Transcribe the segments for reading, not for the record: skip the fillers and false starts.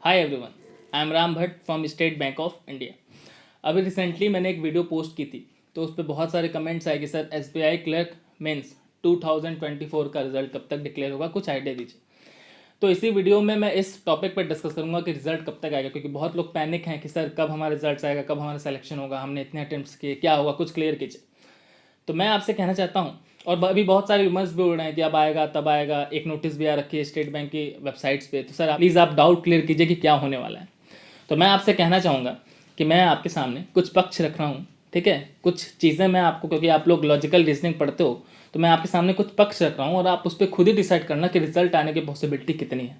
Hi everyone, I am Ram Bhatt from state bank of India. अभी recently मैंने एक video post की थी, तो उस पर बहुत सारे कमेंट्स आए कि सर एसबीआई क्लर्क मेंस 2024 का रिजल्ट कब तक डिक्लेयर होगा, कुछ आइडिया दीजिए। तो इसी वीडियो में मैं इस टॉपिक पर डिस्कस करूंगा कि रिजल्ट कब तक आएगा, क्योंकि बहुत लोग पैनिक हैं कि सर कब हमारा रिजल्ट आएगा, कब हमारा सिलेक्शन होगा, हमने इतने अटेम्प्ट्स किए, क्या होगा, कुछ क्लियर कीजिए। तो मैं आपसे कहना चाहता हूँ, और अभी बहुत सारे रूमर्स भी उड़ रहे हैं कि अब आएगा तब आएगा, एक नोटिस भी आ रखी है स्टेट बैंक की वेबसाइट्स पे। तो सर प्लीज़ आप डाउट क्लियर कीजिए कि क्या होने वाला है। तो मैं आपसे कहना चाहूँगा कि मैं आपके सामने कुछ पक्ष रख रहा हूँ, ठीक है। कुछ चीज़ें मैं आपको, क्योंकि आप लोग लॉजिकल रीजनिंग पढ़ते हो, तो मैं आपके सामने कुछ पक्ष रख रहा हूँ और आप उस पर खुद ही डिसाइड करना कि रिजल्ट आने की पॉसिबिलिटी कितनी है।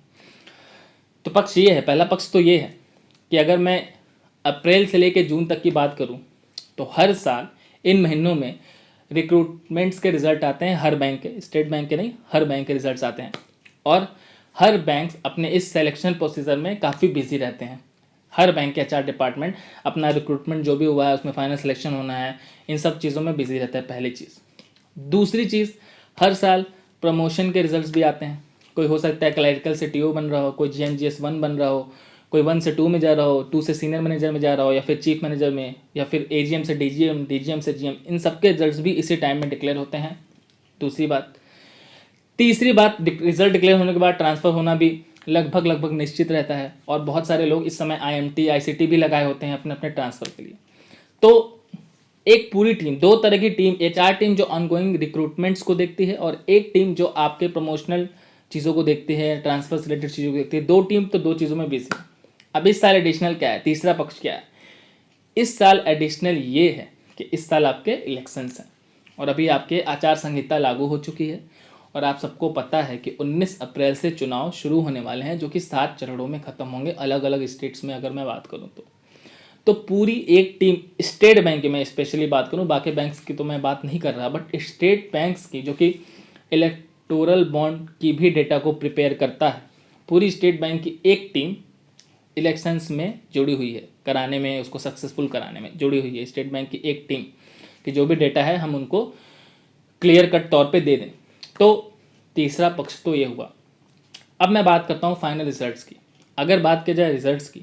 तो पक्ष ये है, पहला पक्ष तो ये है कि अगर मैं अप्रैल से लेकर जून तक की बात करूँ तो हर साल इन महीनों में रिक्रूटमेंट्स के रिजल्ट आते हैं, हर बैंक के, स्टेट बैंक के नहीं, हर बैंक के रिजल्ट्स आते हैं। और हर बैंक अपने इस सिलेक्शन प्रोसीजर में काफ़ी बिजी रहते हैं। हर बैंक के एचआर डिपार्टमेंट अपना रिक्रूटमेंट जो भी हुआ है उसमें फाइनल सिलेक्शन होना है, इन सब चीज़ों में बिजी रहता है, पहली चीज़। दूसरी चीज़, हर साल प्रमोशन के रिजल्ट्स भी आते हैं। कोई हो सकता है क्लरिकल से टीओ बन रहा हो, कोई जीएमजीएस 1 बन रहा हो, कोई 1 से 2 में जा रहा हो, 2 से सीनियर मैनेजर में जा रहा हो, या फिर चीफ मैनेजर में, या फिर एजीएम से डीजीएम, डीजीएम से जीएम, इन सब के रिजल्ट्स भी इसी टाइम में डिक्लेयर होते हैं। दूसरी बात। तीसरी बात, रिजल्ट डिक्लेयर होने के बाद ट्रांसफ़र होना भी लगभग निश्चित रहता है, और बहुत सारे लोग इस समय आईएमटी आईसीटी भी लगाए होते हैं अपने अपने ट्रांसफ़र के लिए। तो एक पूरी टीम, दो तरह की टीम, एचआर टीम जो ऑनगोइंग रिक्रूटमेंट्स को देखती है, और एक टीम जो आपके प्रमोशनल चीज़ों को देखती है, ट्रांसफर से रिलेटेड चीज़ों को देखती है। दो टीम तो दो चीज़ों में बिजी है। अब इस साल एडिशनल क्या है, तीसरा पक्ष क्या है? इस साल एडिशनल ये है कि इस साल आपके इलेक्शंस हैं, और अभी आपके आचार संहिता लागू हो चुकी है, और आप सबको पता है कि 19 अप्रैल से चुनाव शुरू होने वाले हैं, जो कि 7 चरणों में ख़त्म होंगे अलग अलग स्टेट्स में। अगर मैं बात करूँ तो पूरी एक टीम, स्टेट बैंक की मैं स्पेशली बात करूं, बाकी बैंक्स की तो मैं बात नहीं कर रहा, बट स्टेट बैंक्स की, जो कि इलेक्टोरल बॉन्ड की भी डेटा को प्रिपेयर करता है, पूरी स्टेट बैंक की एक टीम इलेक्शंस में जुड़ी हुई है, कराने में, उसको सक्सेसफुल कराने में जुड़ी हुई है। स्टेट बैंक की एक टीम कि जो भी डेटा है हम उनको क्लियर कट तौर पे दे दें। तो तीसरा पक्ष तो ये हुआ। अब मैं बात करता हूँ फाइनल रिजल्ट्स की। अगर बात की जाए रिजल्ट्स की,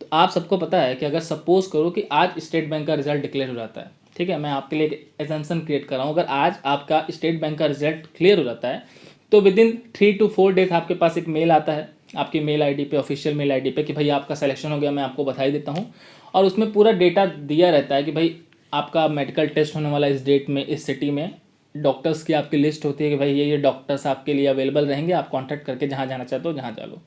तो आप सबको पता है कि अगर सपोज करो कि आज स्टेट बैंक का रिजल्ट डिक्लेयर हो जाता है, ठीक है, मैं आपके लिए एक एजम्पशन क्रिएट कर रहा हूँ, अगर आज आपका स्टेट बैंक का रिजल्ट क्लियर हो जाता है तो विद इन 3 to 4 डेज आपके पास एक मेल आता है आपकी मेल आईडी पे, ऑफिशियल मेल आईडी पे, कि भाई आपका सिलेक्शन हो गया, मैं आपको बधाई देता हूँ। और उसमें पूरा डेटा दिया रहता है कि भाई आपका मेडिकल टेस्ट होने वाला इस डेट में, इस सिटी में, डॉक्टर्स की आपकी लिस्ट होती है कि भाई ये डॉक्टर्स आपके लिए अवेलेबल रहेंगे, आप कॉन्टैक्ट करके जहाँ जाना चाहते हो जहाँ जा लो।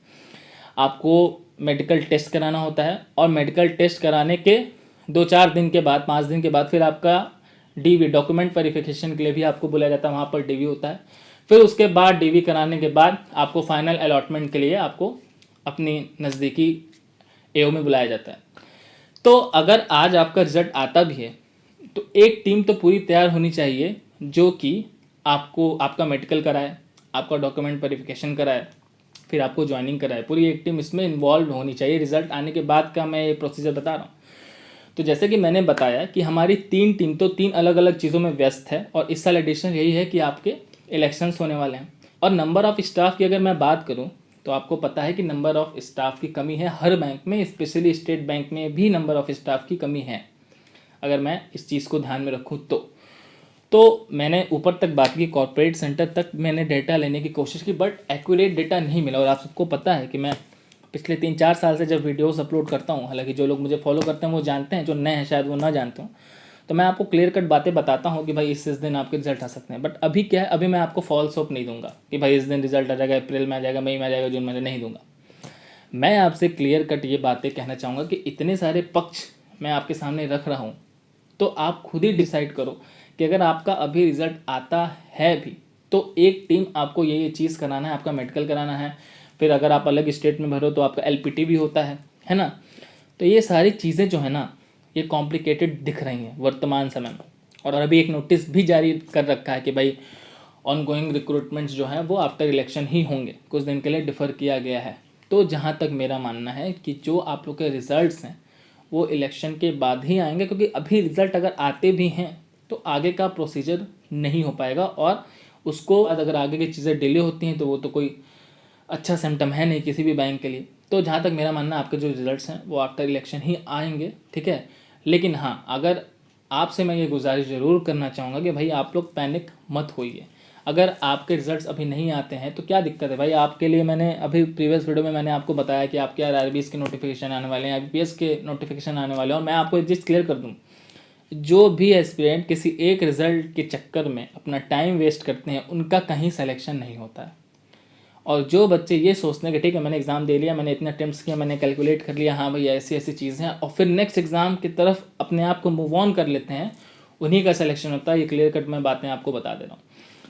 आपको मेडिकल टेस्ट कराना होता है, और मेडिकल टेस्ट कराने के 2-4 दिन के बाद, 5 दिन के बाद फिर आपका डीवी, डॉक्यूमेंट वेरिफिकेशन के लिए भी आपको बुलाया जाता है, वहाँ पर डीवी होता है। फिर उसके बाद डीवी कराने के बाद आपको फाइनल अलॉटमेंट के लिए आपको अपनी नज़दीकी एओ में बुलाया जाता है। तो अगर आज आपका रिजल्ट आता भी है तो एक टीम तो पूरी तैयार होनी चाहिए जो कि आपको, आपका मेडिकल कराए, आपका डॉक्यूमेंट वेरिफिकेशन कराए, फिर आपको ज्वाइनिंग कराए। पूरी एक टीम इसमें इन्वॉल्व होनी चाहिए। रिजल्ट आने के बाद का मैं ये प्रोसीजर बता रहा हूँ। तो जैसे कि मैंने बताया कि हमारी 3 टीम तो 3 अलग अलग चीज़ों में व्यस्त है, और इस साल एडिशन यही है कि आपके इलेक्शंस होने वाले हैं। और नंबर ऑफ़ स्टाफ की अगर मैं बात करूँ तो आपको पता है कि नंबर ऑफ़ स्टाफ की कमी है हर बैंक में, स्पेशली स्टेट बैंक में भी नंबर ऑफ़ स्टाफ की कमी है, अगर मैं इस चीज़ को ध्यान में रखूँ तो मैंने ऊपर तक बात की, कॉर्पोरेट सेंटर तक मैंने डेटा लेने की कोशिश की, बट एक्यूरेट डेटा नहीं मिला। और आप सबको पता है कि मैं पिछले 3-4 साल से जब वीडियोस अपलोड करता हूँ, हालांकि जो लोग मुझे फॉलो करते हैं वो जानते हैं, जो नए हैं शायद वो ना जानते हूँ, तो मैं आपको क्लियर कट बातें बताता हूँ कि भाई इस दिन आपके रिजल्ट आ सकते हैं। बट अभी क्या है, अभी मैं आपको फॉल्स होप नहीं दूंगा कि भाई इस दिन रिजल्ट आ जाएगा, अप्रैल में आ जाएगा, मई में आ जाएगा, जून में नहीं दूंगा। मैं आपसे क्लियर कट ये बातें कहना चाहूँगा कि इतने सारे पक्ष मैं आपके सामने रख रहा हूँ, तो आप खुद ही डिसाइड करो कि अगर आपका अभी रिजल्ट आता है भी तो एक टीम आपको ये चीज़ कराना है, आपका मेडिकल कराना है, फिर अगर आप अलग स्टेट में भरो तो आपका एलपीटी भी होता है ना। तो ये सारी चीज़ें जो है ना, ये कॉम्प्लिकेटेड दिख रही हैं वर्तमान समय में। और अभी एक नोटिस भी जारी कर रखा है कि भाई ऑनगोइंग रिक्रूटमेंट्स जो हैं वो आफ्टर इलेक्शन ही होंगे, कुछ दिन के लिए डिफ़र किया गया है। तो जहाँ तक मेरा मानना है कि जो आप लोग के रिजल्ट्स हैं वो इलेक्शन के बाद ही आएंगे, क्योंकि अभी रिज़ल्ट अगर आते भी हैं तो आगे का प्रोसीजर नहीं हो पाएगा, और उसको अगर आगे की चीज़ें डिले होती हैं तो वो तो कोई अच्छा सिम्टम है नहीं किसी भी बैंक के लिए। तो जहाँ तक मेरा मानना है आपके जो रिजल्ट्स हैं वो आफ्टर इलेक्शन ही आएंगे, ठीक है। लेकिन हाँ, अगर आपसे मैं ये गुजारिश ज़रूर करना चाहूँगा कि भाई आप लोग पैनिक मत होइए। अगर आपके रिजल्ट्स अभी नहीं आते हैं तो क्या दिक्कत है भाई, आपके लिए मैंने अभी प्रीवियस वीडियो में मैंने आपको बताया कि आपके आरआरबीज के नोटिफिकेशन आने वाले हैं, आईपीएस के नोटिफिकेशन आने वाले हैं। और मैं आपको एक चीज़ क्लियर कर दूँ, जो भी एस्पिरेंट किसी एक रिज़ल्ट के चक्कर में अपना टाइम वेस्ट करते हैं उनका कहीं सिलेक्शन नहीं होता है। और जो बच्चे ये सोचते हैं कि ठीक है मैंने एग्ज़ाम दे लिया, मैंने इतने अटेम्प्ट्स किया, मैंने कैलकुलेट कर लिया, हाँ भाई ऐसी ऐसी चीज़ें हैं, और फिर नेक्स्ट एग्ज़ाम की तरफ अपने आप को मूव ऑन कर लेते हैं, उन्हीं का सिलेक्शन होता है। ये क्लियर कट मैं बातें आपको बता दे रहा हूँ।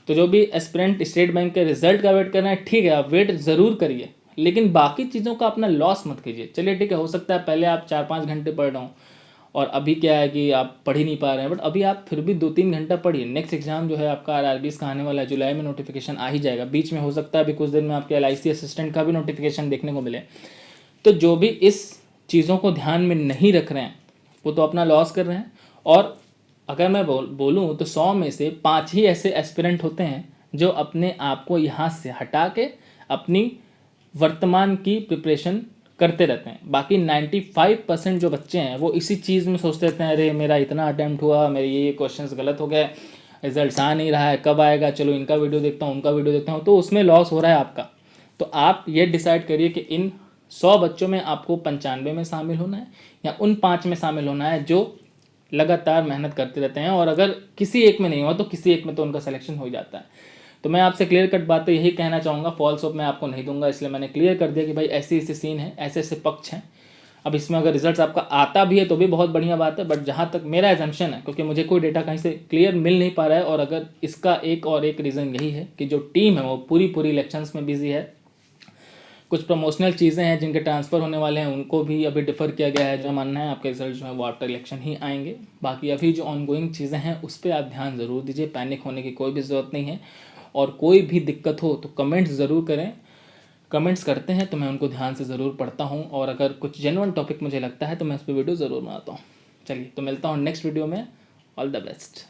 तो जो भी एस्पिरेंट स्टेट बैंक के रिजल्ट का वेट कर रहे हैं, ठीक है आप वेट ज़रूर करिए, लेकिन बाकी चीज़ों का अपना लॉस मत कीजिए। चलिए ठीक है, हो सकता है पहले आप 4-5 घंटे पढ़ रहा हूँ और अभी क्या है कि आप पढ़ ही नहीं पा रहे हैं, बट अभी आप फिर भी 2-3 घंटा पढ़िए। नेक्स्ट एग्जाम जो है आपका आरआरबीज का आने वाला है, जुलाई में नोटिफिकेशन आ ही जाएगा। बीच में हो सकता है अभी कुछ दिन में आपके एलआईसी असिस्टेंट का भी नोटिफिकेशन देखने को मिले। तो जो भी इस चीज़ों को ध्यान में नहीं रख रहे हैं वो तो अपना लॉस कर रहे हैं। और अगर मैं बोलूँ तो 100 में से 5 ही ऐसे एस्पिरेंट होते हैं जो अपने आप को यहाँ से हटा के अपनी वर्तमान की प्रिपरेशन करते रहते हैं। बाकी 95% जो बच्चे हैं वो इसी चीज़ में सोचते रहते हैं, अरे मेरा इतना अटैम्प्ट हुआ, मेरे ये क्वेश्चंस गलत हो गए, रिजल्ट्स आ नहीं रहा है, कब आएगा, चलो इनका वीडियो देखता हूँ, उनका वीडियो देखता हूँ, तो उसमें लॉस हो रहा है आपका। तो आप ये डिसाइड करिए कि इन 100 बच्चों में आपको 95 में शामिल होना है या उन 5 में शामिल होना है जो लगातार मेहनत करते रहते हैं। और अगर किसी एक में नहीं हुआ तो किसी एक में तो उनका सिलेक्शन हो जाता है। तो मैं आपसे क्लियर कट बातें यही कहना चाहूँगा, फॉल्स होप मैं आपको नहीं दूंगा, इसलिए मैंने क्लियर कर दिया कि भाई ऐसे ऐसे सीन है, ऐसे ऐसे पक्ष हैं। अब इसमें अगर रिजल्ट्स आपका आता भी है तो भी बहुत बढ़िया बात है, बट जहाँ तक मेरा एजम्पशन है, क्योंकि मुझे कोई डेटा कहीं से क्लियर मिल नहीं पा रहा है, और अगर इसका एक रीज़न यही है कि जो टीम है वो पूरी इलेक्शंस में बिजी है। कुछ प्रमोशनल चीज़ें हैं जिनके ट्रांसफ़र होने वाले हैं, उनको भी अभी डिफ़र किया गया है। जो मानना है आपके रिजल्ट जो है वो आफ्टर इलेक्शन ही आएंगे। बाकी अभी जो ऑनगोइंग चीज़ें हैं उस पर आप ध्यान ज़रूर दीजिए, पैनिक होने की कोई भी ज़रूरत नहीं है। और कोई भी दिक्कत हो तो कमेंट्स ज़रूर करें, कमेंट्स करते हैं तो मैं उनको ध्यान से ज़रूर पढ़ता हूँ, और अगर कुछ जेन्युइन टॉपिक मुझे लगता है तो मैं उस पर वीडियो ज़रूर बनाता हूँ। चलिए तो मिलता हूँ नेक्स्ट वीडियो में। All the best.